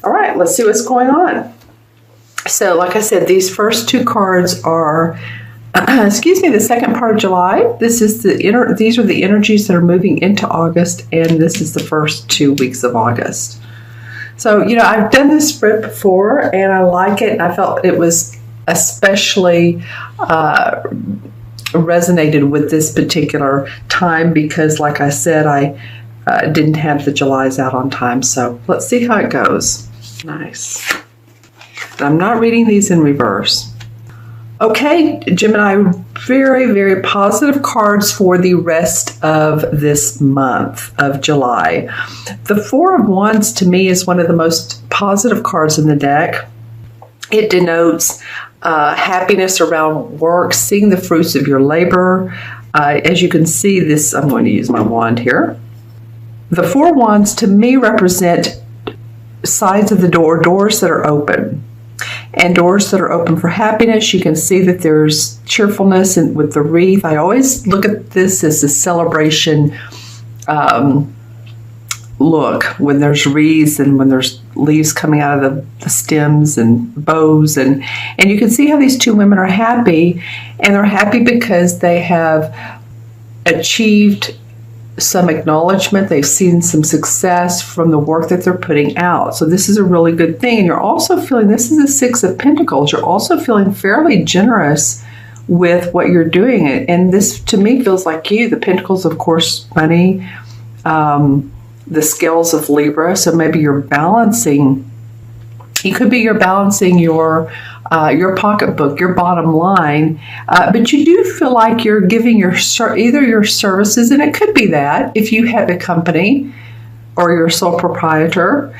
All right, let's see what's going on. So, like I said, these first two cards are, excuse me, the second part of July. These are the energies that are moving into August, and this is the first 2 weeks of August. So, I've done this spread before, and I like it, and I felt it was especially resonated with this particular time because, like I said, I didn't have the Julys out on time. So let's see how it goes. Nice. I'm not reading these in reverse. Okay, Gemini, very, very positive cards for the rest of this month of July. The Four of Wands to me is one of the most positive cards in the deck. It denotes happiness around work, seeing the fruits of your labor. As you can see, this, I'm going to use my wand here. The Four Wands to me represent sides of the door, doors that are open. And doors that are open for happiness. You can see that there's cheerfulness with the wreath. I always look at this as a celebration look when there's wreaths and when there's leaves coming out of the stems and bows. And you can see how these two women are happy. And they're happy because they have achieved some acknowledgement. They've seen some success from the work that they're putting out. So this is a really good thing. And you're also feeling, this is the Six of Pentacles, you're also feeling fairly generous with what you're doing. And this to me feels like you. The Pentacles, of course, money, the scales of Libra. So maybe you're balancing, you're balancing your pocketbook, your bottom line, but you do feel like you're giving either your services, and it could be that if you have a company or you're a sole proprietor,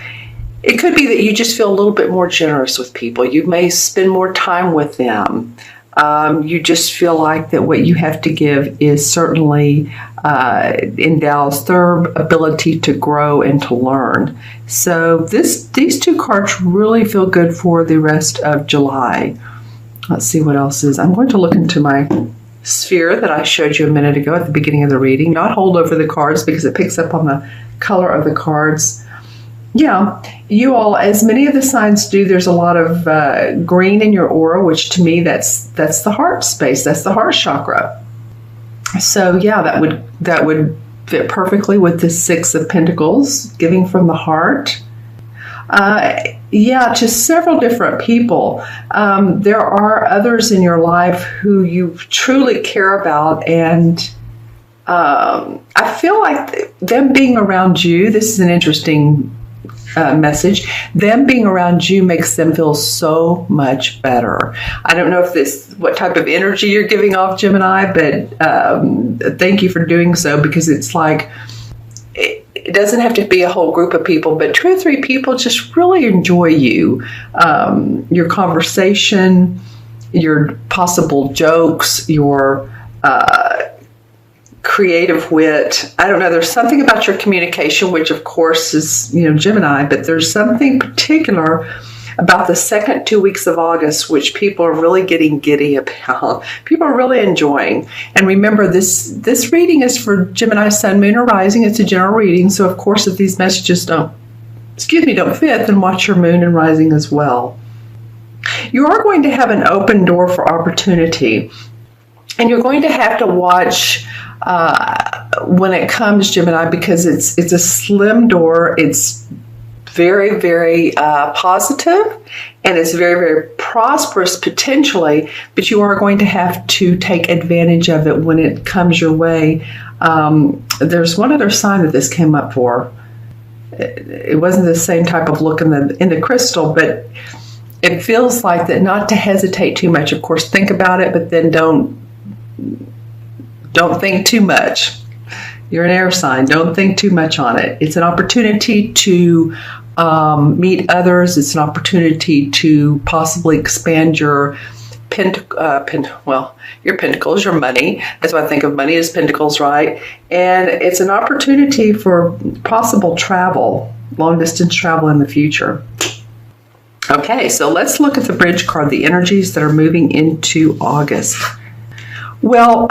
it could be that you just feel a little bit more generous with people. You may spend more time with them. You just feel like that what you have to give is certainly endows their ability to grow and to learn. So these two cards really feel good for the rest of July. Let's see what else is. I'm going to look into my sphere that I showed you a minute ago at the beginning of the reading. Not hold over the cards because it picks up on the color of the cards. Yeah, you all, as many of the signs do, there's a lot of green in your aura, which to me, that's the heart space. That's the heart chakra. So yeah, that would fit perfectly with the Six of Pentacles, giving from the heart. Yeah, to several different people. There are others in your life who you truly care about, and I feel like them being around you, this is an interesting message. Them being around you makes them feel so much better. I don't know if what type of energy you're giving off, Gemini, but thank you for doing so, because it's like, it doesn't have to be a whole group of people, but 2 or 3 people just really enjoy you, your conversation, your possible jokes, your creative wit. I don't know. There's something about your communication, which of course is, Gemini, but there's something particular about the second 2 weeks of August, which people are really getting giddy about. People are really enjoying. And remember, this reading is for Gemini, Sun, Moon, or Rising. It's a general reading. So of course, if these messages don't fit, then watch your Moon and Rising as well. You are going to have an open door for opportunity. And you're going to have to watch when it comes, Gemini, because it's a slim door. It's very, very positive, and it's very, very prosperous potentially, but you are going to have to take advantage of it when it comes your way. There's one other sign that this came up for. It wasn't the same type of look in the crystal, but it feels like that not to hesitate too much. Of course, think about it, but then don't think too much. You're an air sign. Don't think too much on it. It's an opportunity to meet others. It's an opportunity to possibly expand your your pentacles, your money. That's why I think of money as pentacles, right? And it's an opportunity for possible travel, long distance travel in the future. Okay, so let's look at the bridge card, the energies that are moving into August. Well,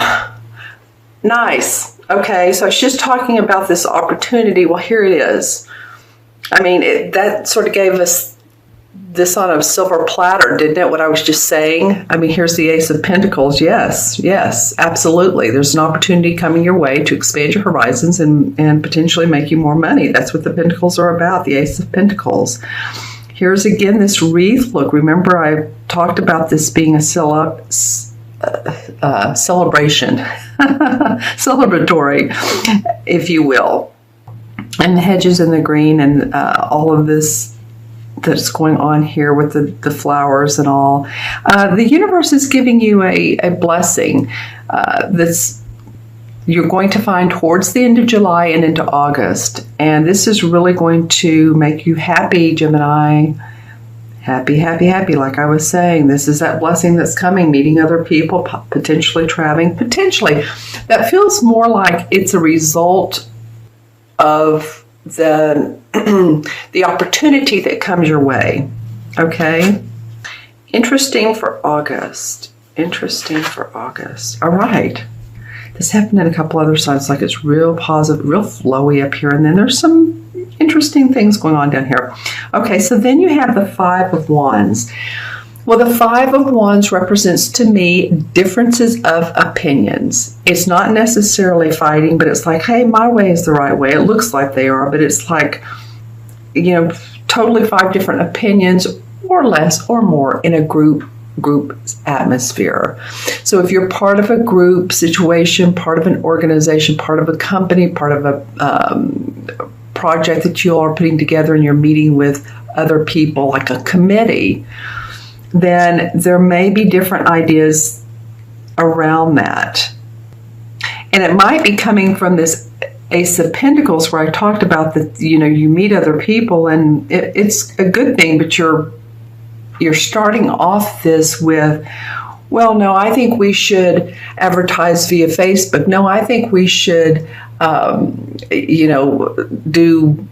nice. Okay, so I was just talking about this opportunity. Well, here it is. I mean, that sort of gave us this on a silver platter, didn't it? What I was just saying. I mean, here's the Ace of Pentacles. Yes, absolutely. There's an opportunity coming your way to expand your horizons and potentially make you more money. That's what the Pentacles are about, the Ace of Pentacles. Here's again this wreath. Look, remember I talked about this being a celebration, celebratory, if you will. And the hedges and the green and all of this that's going on here with the flowers and all. The universe is giving you a blessing that's you're going to find towards the end of July and into August. And this is really going to make you happy, Gemini. Happy, happy, happy. Like I was saying, this is that blessing that's coming, meeting other people, potentially traveling. Potentially. That feels more like it's a result of the opportunity that comes your way. Okay? Interesting for August. All right. This happened in a couple other sides, like it's real positive, real flowy up here, and then there's some interesting things going on down here. Okay, so then you have the Five of Wands. Well, the Five of Wands represents to me differences of opinions. It's not necessarily fighting, but it's like, hey, my way is the right way. It looks like they are, but it's like, you know, totally 5 different opinions or less or more in a group atmosphere. So if you're part of a group situation, part of an organization, part of a company, part of a project that you all are putting together and you're meeting with other people like a committee, then there may be different ideas around that. And it might be coming from this Ace of Pentacles where I talked about that, you know, you meet other people and it's a good thing, but you're starting off this with, well, no, I think we should advertise via Facebook. No, I think we should, you know, do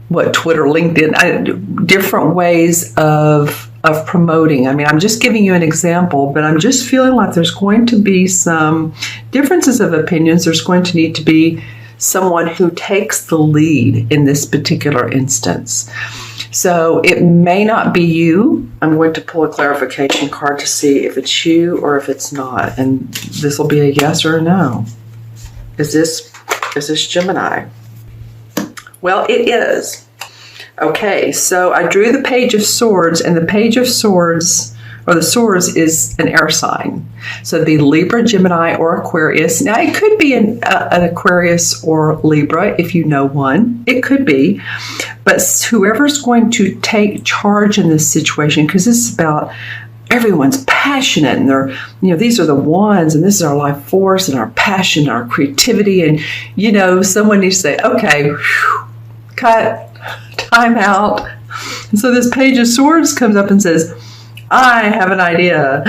what, Twitter, LinkedIn, different ways of promoting. I mean, I'm just giving you an example, but I'm just feeling like there's going to be some differences of opinions. There's going to need to be someone who takes the lead in this particular instance. So it may not be you. I'm going to pull a clarification card to see if it's you or if it's not. And this will be a yes or a no. Is this Gemini? Well, it is. Okay, so I drew the Page of Swords, and the Page of Swords, or the Swords, is an air sign. So it'd be Libra, Gemini, or Aquarius. Now, it could be an Aquarius or Libra, if you know one. It could be. But whoever's going to take charge in this situation, because this is about everyone's passionate, and they're, you know, these are the ones, and this is our life force, and our passion, our creativity, and, you know, someone needs to say, okay, cut, time out. And so this Page of Swords comes up and says, I have an idea,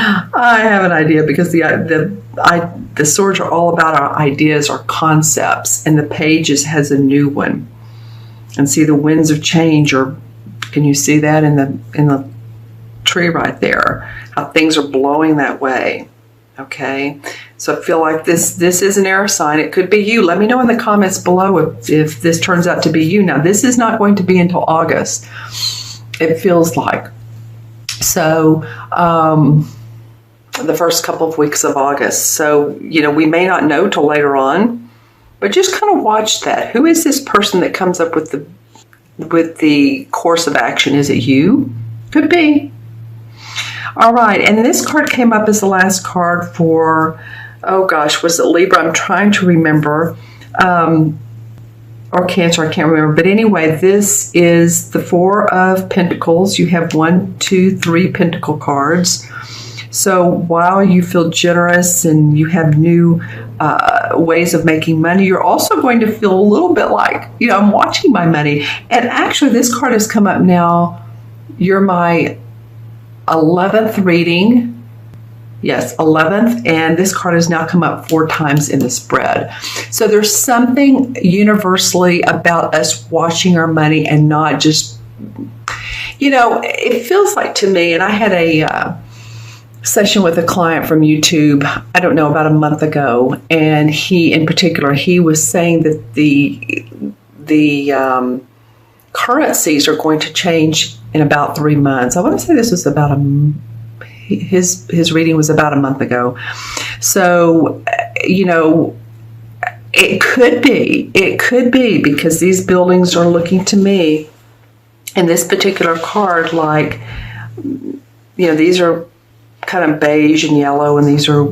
because the swords are all about our ideas, our concepts, and the Pages has a new one. And see the winds of change, or can you see that in the tree right there? How things are blowing that way. Okay, so I feel like this is an air sign. It could be you. Let me know in the comments below if this turns out to be you. Now, this is not going to be until August, it feels like. So the first couple of weeks of August. So, you know, we may not know till later on, but just kind of watch that. Who is this person that comes up with the course of action? Is it you? Could be. All right, and this card came up as the last card for, oh gosh, was it Libra? I'm trying to remember. Or Cancer, I can't remember. But anyway, this is the Four of Pentacles. You have 1, 2, 3 Pentacle cards. So while you feel generous and you have new ways of making money, you're also going to feel a little bit like, you know, I'm watching my money. And actually, this card has come up now. You're my 11th reading. Yes, 11th, and this card has now come up 4 times in the spread. So there's something universally about us watching our money and not just, you know, it feels like to me, and I had a session with a client from YouTube, I don't know, about a month ago, and he, in particular, he was saying that the currencies are going to change in about 3 months. I want to say this was about his reading was about a month ago. So, it could be because these buildings are looking to me in this particular card like, these are kind of beige and yellow, and these are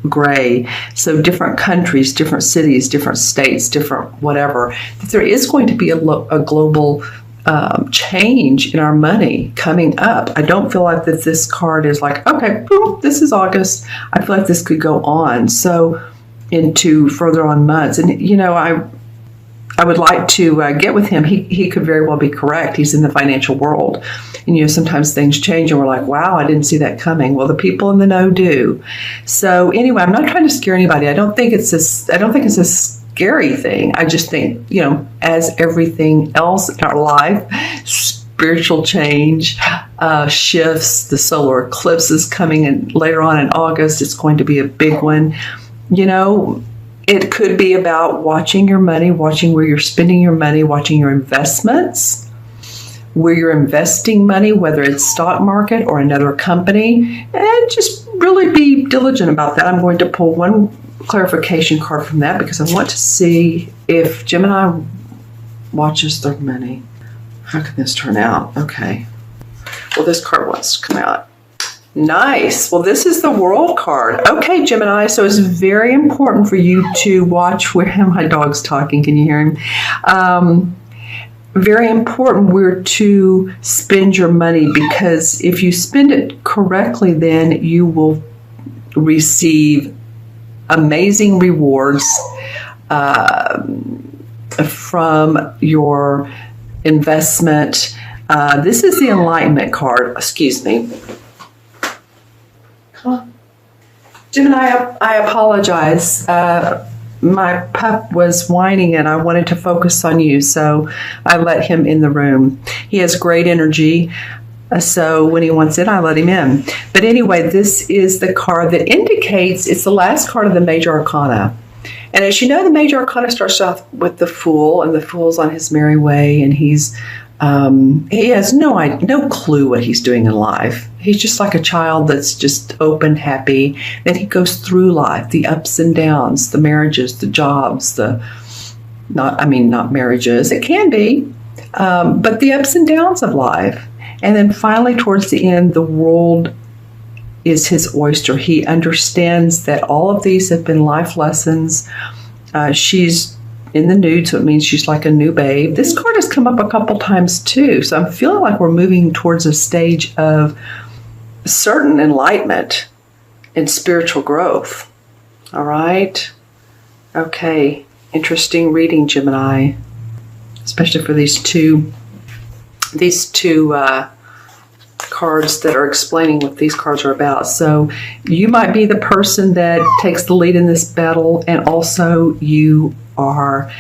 gray. So different countries, different cities, different states, different whatever. There is going to be a global change in our money coming up. I don't feel like that this card is like, okay, boom, this is August. I feel like this could go on. So into further on months. And, I would like to get with him. He could very well be correct. He's in the financial world. And, sometimes things change and we're like, wow, I didn't see that coming. Well, the people in the know do. So anyway, I'm not trying to scare anybody. I don't think it's a scary thing. I just think, as everything else in our life, spiritual change, shifts, the solar eclipse is coming in later on in August. It's going to be a big one. It could be about watching your money, watching where you're spending your money, watching your investments, where you're investing money, whether it's stock market or another company, and just really be diligent about that. I'm going to pull one clarification card from that because I want to see if Gemini watches their money. How can this turn out? Okay. Well, this card wants to come out. Nice. Well, this is the World card. Okay, Gemini, so it's very important for you to watch where my dog's talking. Can you hear him? Very important where to spend your money, because if you spend it correctly, then you will receive amazing rewards from your investment. This is the Enlightenment card. Excuse me. Gemini, I apologize. My pup was whining and I wanted to focus on you, so I let him in the room. He has great energy, so when he wants it, I let him in. But anyway, this is the card that indicates it's the last card of the Major Arcana. And as you know, the Major Arcana starts off with the Fool, and the Fool's on his merry way, and he has no clue what he's doing in life. He's just like a child that's just open, happy. Then he goes through life, the ups and downs, the marriages, the jobs, not marriages. It can be, but the ups and downs of life. And then finally, towards the end, the world is his oyster. He understands that all of these have been life lessons. She's in the nude, so it means she's like a new babe. This card has come up a couple times too, so I'm feeling like we're moving towards a stage of certain enlightenment and spiritual growth. All right? Okay. Interesting reading, Gemini, especially for these two cards that are explaining what these cards are about. So you might be the person that takes the lead in this battle, and also you are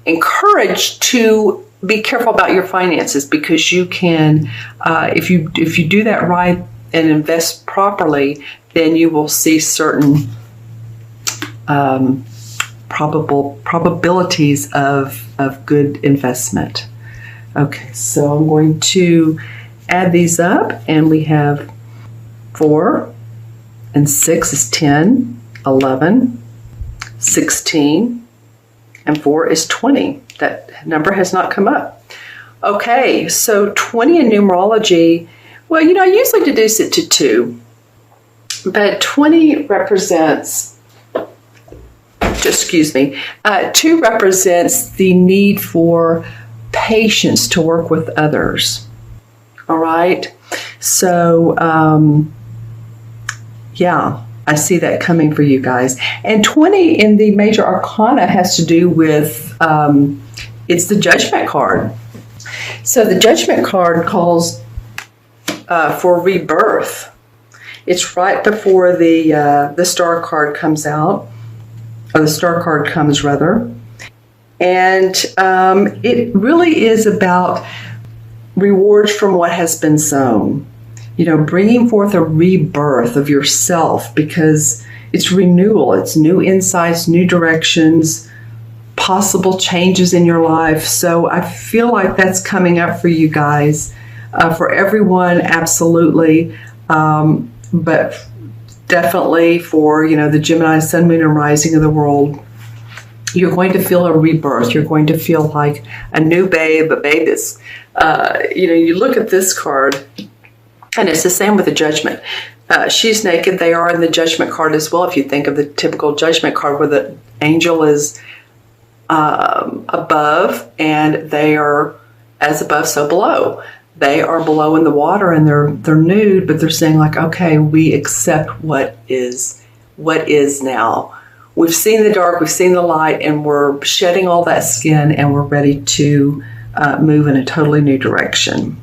encouraged to be careful about your finances, because you can, if you do that right and invest properly, then you will see certain probabilities of good investment. Okay, so I'm going to add these up, and we have 4 and 6 is 10, 11, 16, and 4 is 20. That number has not come up. Okay, so 20 in numerology, well, I usually deduce it to 2, but 20 represents, 2 represents the need for patience to work with others. All right. So, yeah, I see that coming for you guys. And 20 in the Major Arcana has to do with, it's the Judgment card. So the Judgment card calls for rebirth. It's right before the Star card comes out, or the Star card comes rather. And it really is about rewards from what has been sown. Bringing forth a rebirth of yourself, because it's renewal, it's new insights, new directions, possible changes in your life. So I feel like that's coming up for you guys. For everyone, absolutely. But definitely for, the Gemini, Sun, Moon, and Rising of the world, you're going to feel a rebirth. You're going to feel like a new babe, a babe that's, you look at this card, and it's the same with the Judgment. She's naked. They are in the Judgment card as well. If you think of the typical Judgment card where the angel is above and they are as above, so below. They are below in the water and they're nude, but they're saying like, okay, we accept what is now. We've seen the dark, we've seen the light, and we're shedding all that skin and we're ready to move in a totally new direction.